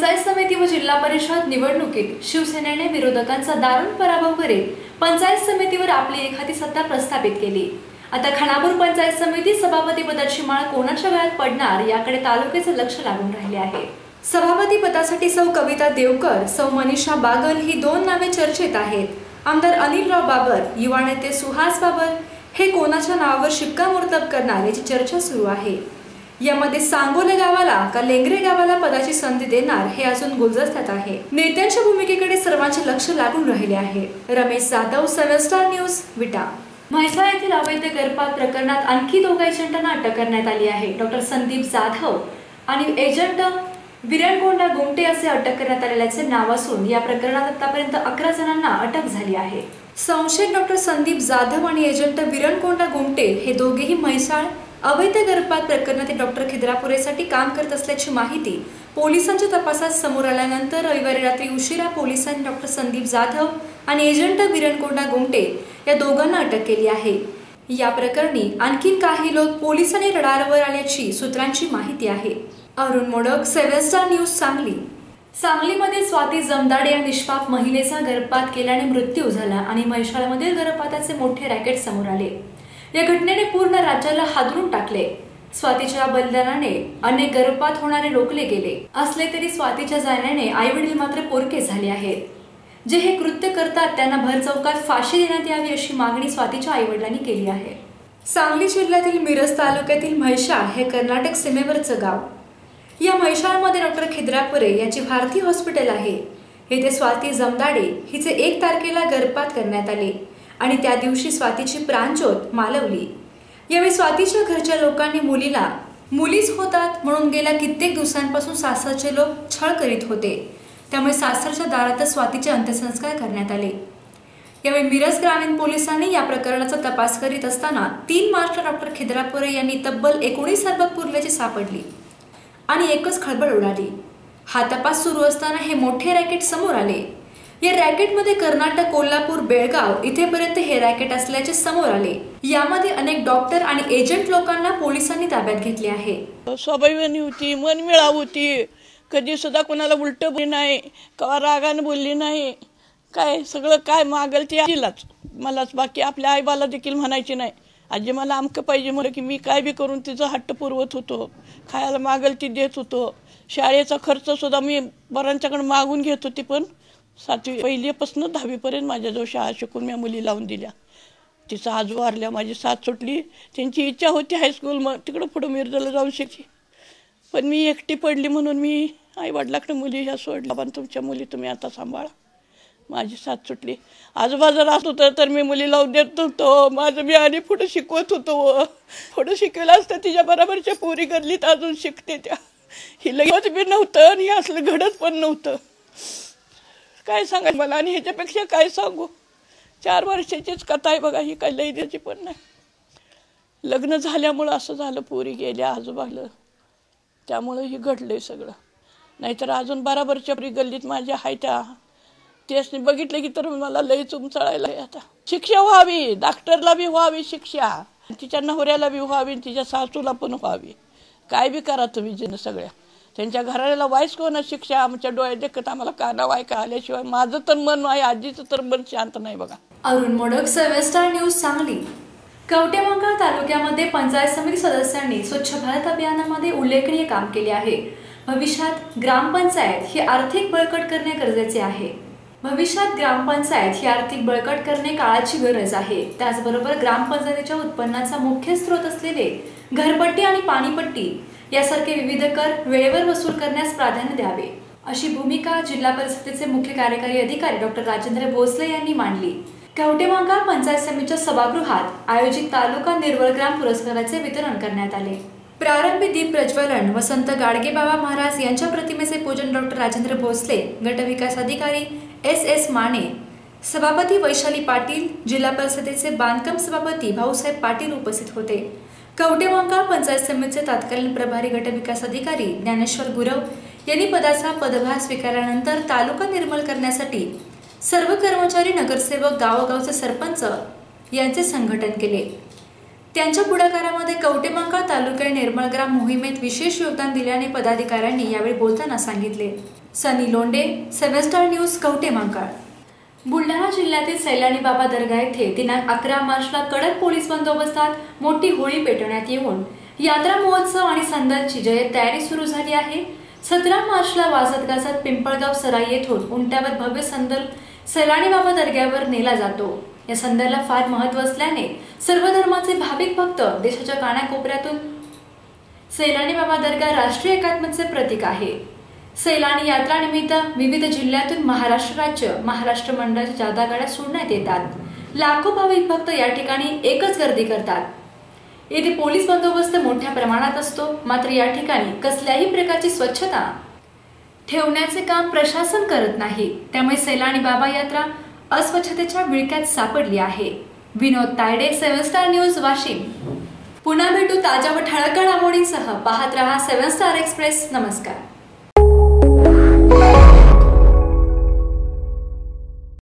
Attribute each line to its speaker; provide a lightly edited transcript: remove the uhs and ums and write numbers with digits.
Speaker 1: पंचायत समिती व जिल्हा परिषद निवडणुकीत शिवसेनेने विरोधकांचा दारुण पराभव करीत पंचायत समितीवर आपली एखादी सत्ता प्रस्थापित केली। आता खानापूर पंचायत समिती सभापती पदाची माळ कोणाच्या गळ्यात पडणार याकडे तालुक्याचे लक्ष लागून राहिले आहे। सभापती पदासाठी सौ कविता देवकर, सौ मनीषा बागल ही दोन नावे चर्चेत आहेत। आमदार अनिलराव बाबर, युवा नेते सुहास बाबर हे कोणाच्या नावावर शिक्कामोर्तब करणार याची चर्चा सुरू आहे। यामध्ये सांगोले गावाला का लेंगरे गावाला पदाची संधी देणार हे अजून गुलदस्त्यात आहे। नेत्यांच्या भूमिकेकडे सर्वांचे लक्ष लागून राहिले आहे। रमेश जाधव, 7 स्टार न्यूज, विटा। म्हैसाळ येथील अवैध गर्भपात प्रकरणात आणखी दोघा एजंटांना अटक करण्यात आली आहे। डॉक्टर संदीप जाधव आणि एजंट विरणकोंडा गुमटे असे अटक करण्यात आलेल्याचे नाव असून या प्रकरणात आतापर्यंत 11 जणांना अटक झाली आहे। संशयित डॉक्टर संदीप जाधव आणि एजंट विरणकोंडा गुमटे हे दोघेही म्हैसाळ अवैध गर्भपात प्रकरणात डॉक्टर खिद्रापुरेसाठी काम करत असल्याची माहिती पोलिसांच्या तपासात समोर आल्यानंतर रविवारी रात्री उशिरा पोलिसांनी डॉक्टर संदीप जाधव आणि एजंट विरणकोंडा गुमटे या दोघांना अटक केली आहे। या प्रकरणी आणखी काही लोक पोलिसांनी रडारवर आल्याची सूत्रांची माहिती आहे। Arun Modak, 7 star news, Sangli. सांगलीमध्ये स्वाती जमदाडे या निष्पाप महिलेचा गर्भपात केल्याने मृत्यू झाला आणि म्हैसाळमधील गर्भपाताचे मोठे रॅकेट समोर आले। या घटनेने पूर्ण राज्याला हादरून टाकले। स्वातीच्या बलिदानाने अनेक गर्भपात होणारे रोखले गेले असले तरी स्वातीच्या जाण्याने आईवडील मात्र पोरके झाले आहेत। जे हे कृत्य करतात त्यांना भर चौकात फाशी देण्यात यावी अशी मागणी स्वातीच्या आईवडिलांनी केली आहे। सांगली जिल्ह्यातील मिरज तालुक्यातील म्हैसाळ हे कर्नाटक सीमेवरचे गाव। या म्हैसाळमध्ये डॉक्टर खिद्रापुरे याची भारती हॉस्पिटल आहे। येथे स्वाती जमदाडे हिचे 1 तारखेला गर्भपात करण्यात आले आणि त्या दिवशी स्वातीची प्राणज्योत मालवली। यावेळी स्वातीच्या घरच्या लोकांनी मुलीला मुलीच होतात म्हणून गेल्या कित्येक दिवसांपासून सासरचे लोक छळ करीत होते। त्यामुळे सासरच्या दारातच स्वातीचे अंत्यसंस्कार करण्यात आले। यावेळी मिरज ग्रामीण पोलिसांनी या प्रकरणाचा तपास करीत असताना 3 मार्चला डॉक्टर खिद्रापुरे यांनी तब्बल 19 अर्बक पुरल्याची सापडली आणि एकच खळबळ उडाली। हा तपास सुरू असताना हे मोठे रॅकेट समोर आले। या रॅकेटमध्ये कर्नाटक, कोल्हापूर, बेळगाव इथेपर्यंत हे रॅकेट असल्याचे समोर आले। यामध्ये अनेक डॉक्टर आणि एजंट लोकांना पोलिसांनी ताब्यात घेतले आहे।
Speaker 2: स्वाभिमानी होती, मनमिळाऊ होती, कधी सुद्धा कोणाला उलट बोलली नाही, कवा रागाने बोलली नाही। काय सगळं काय मागल ते आजीलाच, मलाच, बाकी आपल्या आईबाला देखील म्हणायची नाही। आजी मला आमकं पाहिजे म्हणलं की मी काय बी करून तिचं हट्ट पुरवत होतो। खायला मागल ती देत होतो। शाळेचा खर्च सुद्धा मी बऱ्यांच्याकडे मागून घेत होती, पण 7वी पहिलीपासून 10वी पर्यंत माझ्याजवळ शाळा शिकून मी मुली लावून दिल्या। तिचा आजू वारल्या, माझी साथ सुटली। त्यांची इच्छा होती हायस्कूल मग तिकडं पुढं मिरजला जाऊन शिकली, पण मी एकटी पडली म्हणून मी आईवडिलाकडे मुली ह्या सोडल्या। पण तुमच्या मुली तुम्ही आता सांभाळा, माझी साथ सुटली। आजूबाजूला असत होतं तर मी मुली लावून देत होतो, माझं मी आणि पुढे शिकवत होतो। पुढे शिकवलं असतं तिच्या बरोबरच्या पोरी गल्लीत अजून शिकते त्या। ही लगेच बी नव्हतं आणि असलं घडत पण नव्हतं। काय सांगायचं मला, आणि ह्याच्यापेक्षा काय सांगू। 4 वर्षाचीच कथा आहे बघा, ही काय लई द्यायची पण नाही। लग्न झाल्यामुळं असं झालं, पोरी गेल्या आजूबाजूला, त्यामुळं ही घडलंय सगळं। नाहीतर अजून बराबरच्या पोरी गल्लीत माझ्या आहे त्या, त्यासनी बघितलं की तर मला लई चुमचळायला आहे। आता शिक्षा व्हावी, डॉक्टरला बी व्हावी शिक्षा, तिच्या नवऱ्याला बी व्हावी, तिच्या सासूला पण व्हावी। काय बी करा तुम्ही जण सगळ्या, त्यांच्या घराला वाईस कोणा शिक्षा आमच्या डोळ्यात देखत आम्हाला काना वायका आल्याशिवाय माझं तर मन आहे, आजीचं तर मन शांत नाही बघा।
Speaker 1: Arun Modak, 7 star news, Sangli. कवटेमंकाळ तालुक्यामध्ये पंचायत समिती सदस्यांनी स्वच्छ भारत अभियानामध्ये उल्लेखनीय काम केले आहे। भविष्यात ग्रामपंचायत ही आर्थिक बळकट करणे गरजेचे आहे। भविष्यात ग्रामपंचायत ही आर्थिक बळकट करणे काळाची गरज आहे। त्याचबरोबर ग्रामपंचायतीच्या उत्पन्नाचा मुख्य स्रोत असलेले घरपट्टी आणि पाणीपट्टी यासारखे विविध कर वेळेवर वसूल करण्यास प्राधान्य द्यावे अशी भूमिका जिल्हा परिषदेचे मुख्य कार्यकारी अधिकारी डॉक्टर राजेंद्र भोसले यांनी मांडली। कवटेमंकाळ पंचायत समितीच्या सभागृहात आयोजित तालुका निर्मलग्राम पुरस्काराचे वितरण करण्यात आले। प्रारंभी दीप प्रज्वलन वसंत गाडगेबाबा महाराज यांच्या प्रतिमेचे पूजन डॉक्टर राजेंद्र भोसले, गटविकास अधिकारी SS माने, सभापती वैशाली पाटील, जिल्हा परिषदेचे बांधकाम सभापती भाऊसाहेब पाटील उपस्थित होते। कवटेमंकाळ पंचायत समितीचे तत्कालीन प्रभारी गटविकास अधिकारी ज्ञानेश्वर गुरव यांनी पदाचा पदभार स्वीकारल्यानंतर तालुका निर्मल करण्यासाठी सर्व कर्मचारी, नगरसेवक, गावोगावचे सरपंच यांचे संघटन केले। त्यांच्या पुढाकारामध्ये कवटेमंकाळ तालुका निर्मलग्राम मोहिमेत विशेष योगदान दिल्याने पदाधिकाऱ्यांनी यावेळी बोलताना सांगितले। सनी लोंडे, 7 स्टार न्यूज, कवटेमंकाळ। बुलढाणा जिल्ह्यातील सैलानी बाबा दर्गा येथे दिनांक 11 मार्चला कडक पोलीस बंदोबस्तात मोठी होळी पेटवण्यात येऊन यात्रा महोत्सव आणि संदलची जय्यत तयारी सुरू झाली आहे। 17 मार्चला वाजत गाजत पिंपळगाव सराई येथून उंट्यावर भव्य संदल सैलानी बाबा दर्ग्यावर नेला जातो। या संदलला फार महत्त्व असल्याने सर्व धर्माचे भाविक भक्त देशाच्या कानाकोपऱ्यातून सैलानी बाबा दर्गा राष्ट्रीय एकात्मतेचे प्रतीक आहे। सैलानी यात्रा निमित्त विविध जिल्ह्यातून महाराष्ट्र राज्य महाराष्ट्र मंडळाच्या जादा गाड्या सोडण्यात येतात। लाखो भाविक भक्त या ठिकाणी एकच गर्दी करतात। येथे पोलीस बंदोबस्त मोठ्या प्रमाणात असतो, मात्र या ठिकाणी कसल्याही प्रकारची स्वच्छता ठेवण्याचे काम प्रशासन करत नाही। त्यामुळे सैलानी बाबा यात्रा अस्वच्छतेच्या विळख्यात सापडली आहे। विनोद तायडे, 7 स्टार न्यूज, वाशिम। पुन्हा भेटू ताज्या व ठळक घडामोडींसह। पाहत रहा 7 स्टार एक्सप्रेस। नमस्कार।